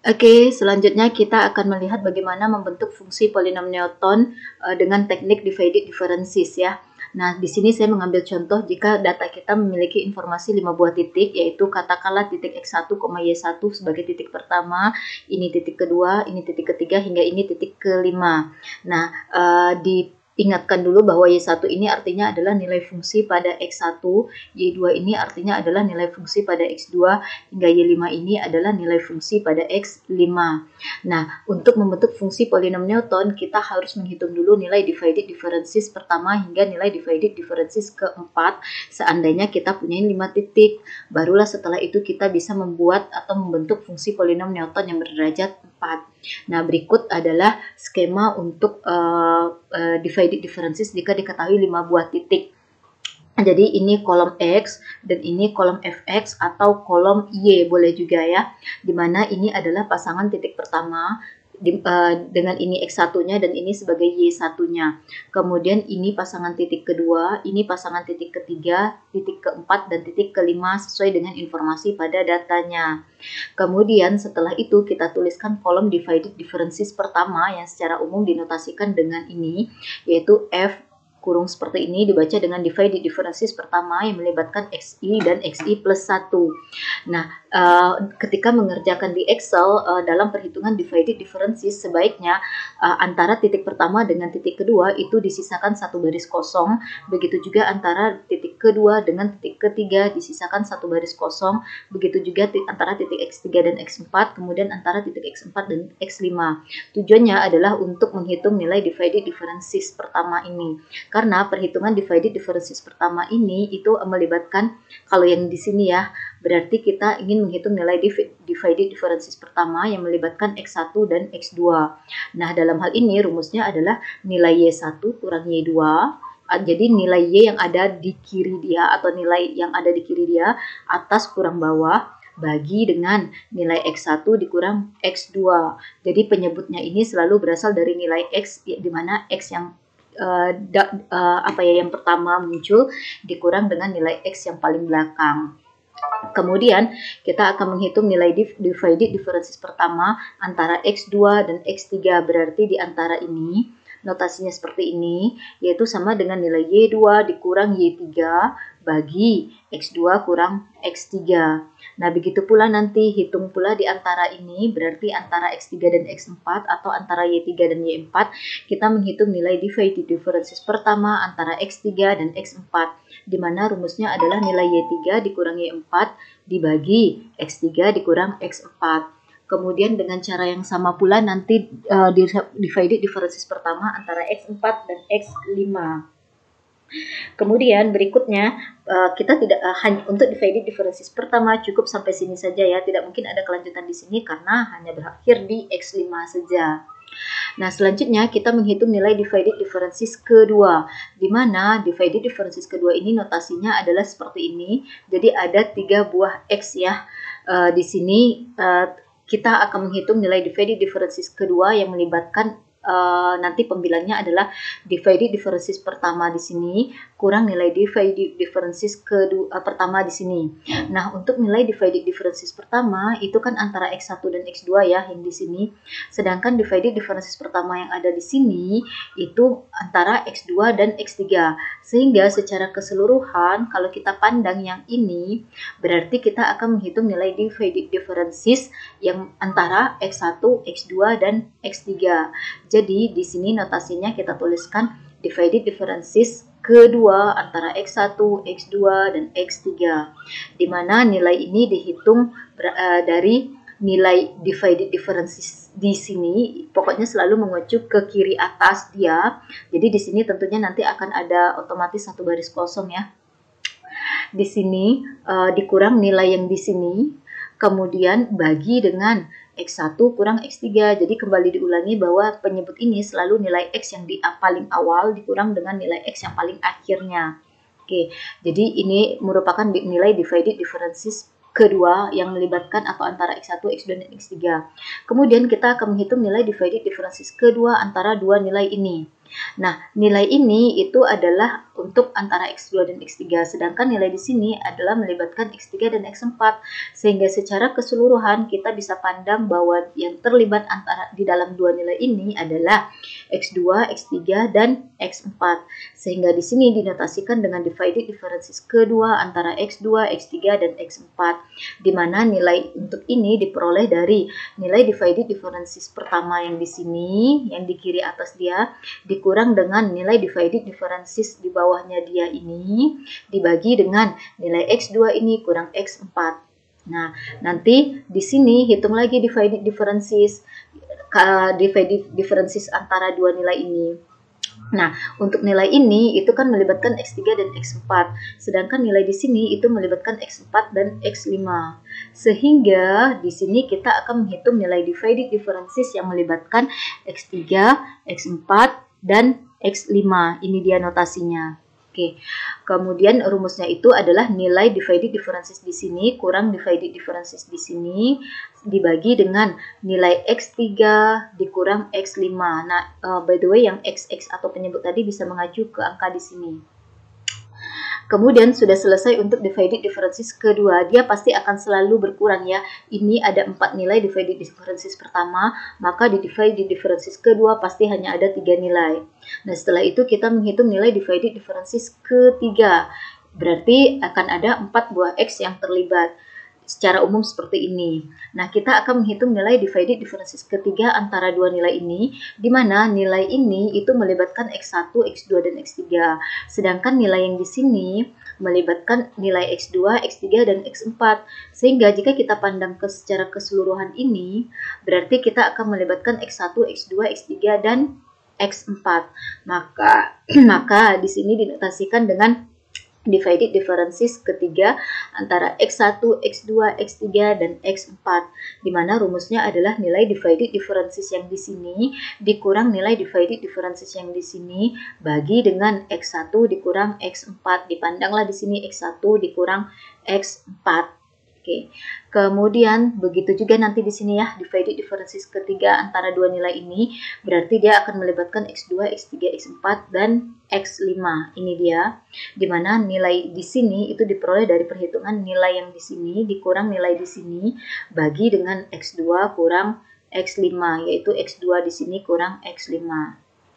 Oke, selanjutnya kita akan melihat bagaimana membentuk fungsi polinom Newton dengan teknik divided differences ya. Nah, di sini saya mengambil contoh jika data kita memiliki informasi 5 buah titik, yaitu katakanlah titik x1, y1 sebagai titik pertama, ini titik kedua, ini titik ketiga, hingga ini titik kelima. Nah, diingatkan dulu bahwa Y1 ini artinya adalah nilai fungsi pada X1, Y2 ini artinya adalah nilai fungsi pada X2, hingga Y5 ini adalah nilai fungsi pada X5. Nah, untuk membentuk fungsi polinom Newton, kita harus menghitung dulu nilai divided differences pertama hingga nilai divided differences keempat, seandainya kita punya 5 titik. Barulah setelah itu kita bisa membuat atau membentuk fungsi polinom Newton yang berderajat 4. Nah, berikut adalah skema untuk divided differences jika diketahui 5 buah titik. Jadi ini kolom X dan ini kolom Fx atau kolom Y boleh juga ya. Dimana ini adalah pasangan titik pertama dengan ini X1-nya dan ini sebagai Y1-nya. Kemudian ini pasangan titik kedua, ini pasangan titik ketiga, titik keempat, dan titik kelima sesuai dengan informasi pada datanya. Kemudian setelah itu kita tuliskan kolom divided differences pertama yang secara umum dinotasikan dengan ini, yaitu F kurung seperti ini dibaca dengan divided differences pertama yang melibatkan XI dan XI plus 1. Nah, ketika mengerjakan di Excel dalam perhitungan divided differences, sebaiknya antara titik pertama dengan titik kedua itu disisakan satu baris kosong, begitu juga antara titik kedua dengan titik ketiga disisakan satu baris kosong, begitu juga antara titik X3 dan X4, kemudian antara titik X4 dan X5. Tujuannya adalah untuk menghitung nilai divided differences pertama ini. Karena perhitungan divided differences pertama ini itu melibatkan, kalau yang di sini ya, berarti kita ingin menghitung nilai divided differences pertama yang melibatkan X1 dan X2. Nah, dalam hal ini rumusnya adalah nilai Y1 kurang Y2. Jadi nilai Y yang ada di kiri dia atau nilai yang ada di kiri dia atas kurang bawah bagi dengan nilai X1 dikurang X2. Jadi penyebutnya ini selalu berasal dari nilai X, di mana X yang yang pertama muncul dikurang dengan nilai X yang paling belakang. Kemudian kita akan menghitung nilai divided differences pertama antara X2 dan X3, berarti di antara ini notasinya seperti ini, yaitu sama dengan nilai Y2 dikurang Y3 bagi X2 kurang X3. Nah, begitu pula nanti hitung pula di antara ini, berarti antara X3 dan X4 atau antara Y3 dan Y4, kita menghitung nilai divided differences pertama antara X3 dan X4, di mana rumusnya adalah nilai Y3 dikurang Y4 dibagi X3 dikurang X4. Kemudian dengan cara yang sama pula nanti divided differences pertama antara X4 dan X5. Kemudian berikutnya kita tidak hanya untuk divided differences pertama cukup sampai sini saja ya, tidak mungkin ada kelanjutan di sini karena hanya berakhir di X5 saja. Nah, selanjutnya kita menghitung nilai divided differences kedua, di mana divided differences kedua ini notasinya adalah seperti ini. Jadi ada 3 buah X ya. Di sini kita akan menghitung nilai divided differences kedua yang melibatkan nanti pembilangnya adalah divided differences pertama di sini kurang nilai divided differences kedua pertama di sini. Nah, untuk nilai divided differences pertama itu kan antara X1 dan X2 ya yang di sini. Sedangkan divided differences pertama yang ada di sini itu antara X2 dan X3. Sehingga secara keseluruhan kalau kita pandang yang ini berarti kita akan menghitung nilai divided differences yang antara X1, X2 dan X3. Jadi di sini notasinya kita tuliskan divided differences kedua antara X1, X2, dan X3. Di mana nilai ini dihitung dari nilai divided differences di sini, pokoknya selalu mengucu ke kiri atas dia. Jadi di sini tentunya nanti akan ada otomatis satu baris kosong ya. Di sini dikurang nilai yang di sini, kemudian bagi dengan X1 kurang X3. Jadi kembali diulangi bahwa penyebut ini selalu nilai X yang di paling awal dikurang dengan nilai X yang paling akhirnya. Oke, jadi ini merupakan nilai divided differences kedua yang melibatkan atau antara X1, X2, dan X3. Kemudian kita akan menghitung nilai divided differences kedua antara dua nilai ini. Nah, nilai ini itu adalah untuk antara X2 dan X3, sedangkan nilai di sini adalah melibatkan X3 dan X4, sehingga secara keseluruhan kita bisa pandang bahwa yang terlibat antara di dalam dua nilai ini adalah X2, X3, dan X4. Sehingga di sini dinotasikan dengan divided differences kedua antara X2, X3, dan X4, di mana nilai untuk ini diperoleh dari nilai divided differences pertama yang di sini, yang di kiri atas dia, dikurang dengan nilai divided differences di bawahnya dia ini, dibagi dengan nilai X2 ini kurang X4. Nah, nanti di sini hitung lagi divided differences antara dua nilai ini. Nah, untuk nilai ini itu kan melibatkan X3 dan X4, sedangkan nilai di sini itu melibatkan X4 dan X5. Sehingga di sini kita akan menghitung nilai divided differences yang melibatkan X3, X4, dan X5. Ini dia notasinya. Oke. Kemudian rumusnya itu adalah nilai divided differences di sini kurang divided differences di sini dibagi dengan nilai X3 dikurang X5. Nah, by the way yang XX atau penyebut tadi bisa mengacu ke angka di sini. Kemudian sudah selesai untuk divided differences kedua, dia pasti akan selalu berkurang ya. Ini ada 4 nilai divided differences pertama, maka di divided differences kedua pasti hanya ada 3 nilai. Nah, setelah itu kita menghitung nilai divided differences ketiga. Berarti akan ada 4 buah X yang terlibat. Secara umum seperti ini. Nah, kita akan menghitung nilai divided differences ketiga antara dua nilai ini, di mana nilai ini itu melibatkan X1, X2, dan X3. Sedangkan nilai yang di sini melibatkan nilai X2, X3, dan X4. Sehingga jika kita pandang secara keseluruhan ini, berarti kita akan melibatkan X1, X2, X3, dan X4. Maka di sini dinotasikan dengan divided differences ketiga antara X1, X2, X3, dan X4, di mana rumusnya adalah nilai divided differences yang di sini dikurang nilai divided differences yang di sini bagi dengan X1 dikurang X4. Dipandanglah di sini X1 dikurang X4. Oke. Kemudian begitu juga nanti di sini ya, divided differences ketiga antara dua nilai ini berarti dia akan melibatkan X2, X3, X4, dan X5. Ini dia, dimana nilai di sini itu diperoleh dari perhitungan nilai yang di sini dikurang nilai di sini bagi dengan X2 kurang X5, yaitu X2 di sini kurang X5.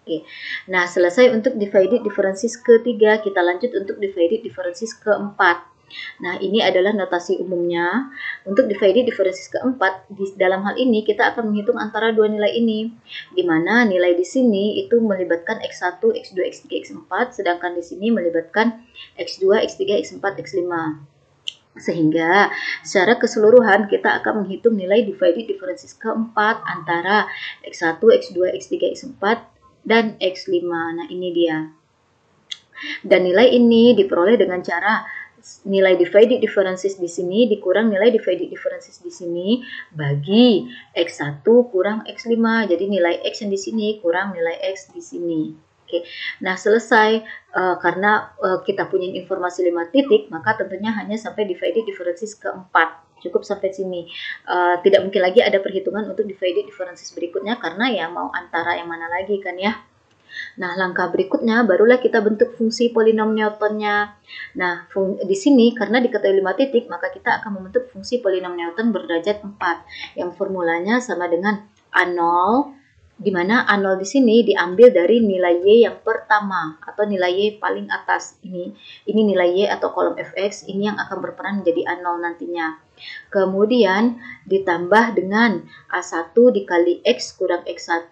Oke. Nah, selesai untuk divided differences ketiga, kita lanjut untuk divided differences keempat. Nah, ini adalah notasi umumnya. Untuk divided differences keempat, dalam hal ini kita akan menghitung antara dua nilai ini, di mana nilai di sini itu melibatkan X1, X2, X3, X4, sedangkan di sini melibatkan X2, X3, X4, X5. Sehingga secara keseluruhan kita akan menghitung nilai divided differences keempat antara X1, X2, X3, X4, dan X5. Nah, ini dia. Dan nilai ini diperoleh dengan cara nilai divided differences di sini dikurang nilai divided differences di sini bagi X1 kurang X5. Jadi nilai X yang di sini kurang nilai X di sini. Oke. Nah, selesai karena kita punya informasi 5 titik, maka tentunya hanya sampai divided differences keempat. Cukup sampai sini. Tidak mungkin lagi ada perhitungan untuk divided differences berikutnya karena ya mau antara yang mana lagi kan ya. Nah, langkah berikutnya barulah kita bentuk fungsi polinom Newtonnya. Nah, di sini karena diketahui 5 titik, maka kita akan membentuk fungsi polinom Newton berderajat 4 yang formulanya sama dengan A0, di mana A0 di sini diambil dari nilai Y yang pertama atau nilai Y paling atas. Ini nilai Y atau kolom fx, ini yang akan berperan menjadi A0 nantinya. Kemudian ditambah dengan A1 dikali X kurang X1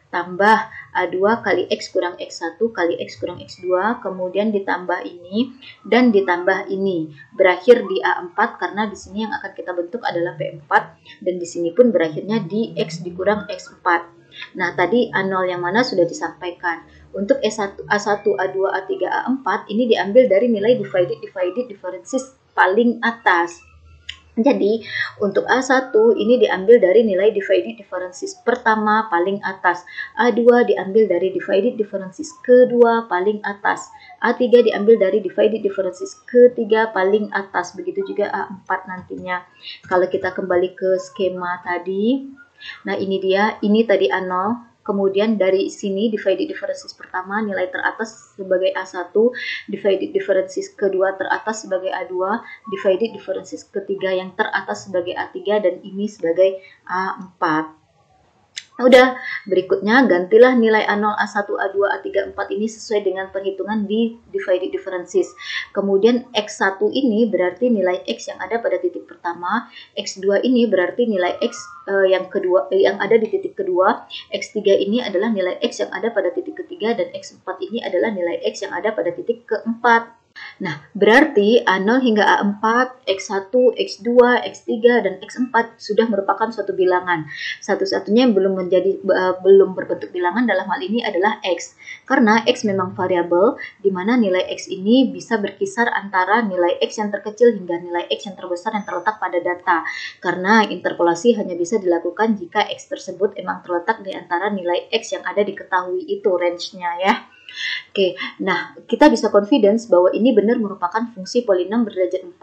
tambah A2 kali X kurang X1 kali X kurang X2, kemudian ditambah ini dan ditambah ini. Berakhir di A4 karena di sini yang akan kita bentuk adalah P4 dan di sini pun berakhirnya di X dikurang X4. Nah, tadi A0 yang mana sudah disampaikan. Untuk A1, A2, A3, A4 ini diambil dari nilai divided differences paling atas. Jadi, untuk A1 ini diambil dari nilai divided differences pertama paling atas. A2 diambil dari divided differences kedua paling atas. A3 diambil dari divided differences ketiga paling atas. Begitu juga A4 nantinya. Kalau kita kembali ke skema tadi, nah ini dia, ini tadi A0. kemudian dari sini divided differences pertama nilai teratas sebagai A1, divided differences kedua teratas sebagai A2, divided differences ketiga yang teratas sebagai A3, dan ini sebagai A4. Udah, berikutnya gantilah nilai A0, A1, A2, A3, A4 ini sesuai dengan perhitungan di divided differences. Kemudian X1 ini berarti nilai X yang ada pada titik pertama, X2 ini berarti nilai X yang ada di titik kedua, X3 ini adalah nilai X yang ada pada titik ketiga, dan X4 ini adalah nilai X yang ada pada titik keempat. Nah, berarti A0 hingga A4, X1, X2, X3, dan X4 sudah merupakan suatu bilangan. Satu-satunya yang belum berbentuk bilangan dalam hal ini adalah X. Karena X memang variabel, di mana nilai X ini bisa berkisar antara nilai X yang terkecil hingga nilai X yang terbesar yang terletak pada data. Karena interpolasi hanya bisa dilakukan jika X tersebut memang terletak di antara nilai X yang ada diketahui itu range-nya ya. Oke, nah kita bisa confidence bahwa ini benar merupakan fungsi polinom berderajat 4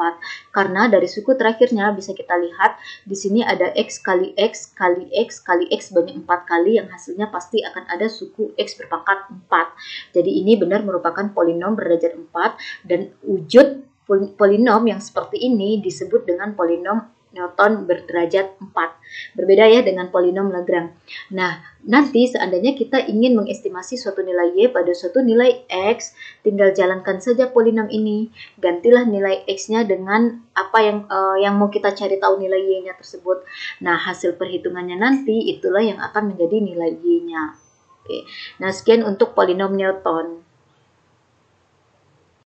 karena dari suku terakhirnya bisa kita lihat di sini ada X kali X kali X kali X banyak 4 kali yang hasilnya pasti akan ada suku X berpangkat 4. Jadi ini benar merupakan polinom berderajat 4 dan wujud polinom yang seperti ini disebut dengan polinom Newton berderajat 4. Berbeda ya dengan polinom Lagrange. Nah, nanti seandainya kita ingin mengestimasi suatu nilai Y pada suatu nilai X, tinggal jalankan saja polinom ini. Gantilah nilai X-nya dengan apa yang mau kita cari tahu nilai Y-nya tersebut. Nah, hasil perhitungannya nanti itulah yang akan menjadi nilai Y-nya. Oke. Nah, sekian untuk polinom Newton.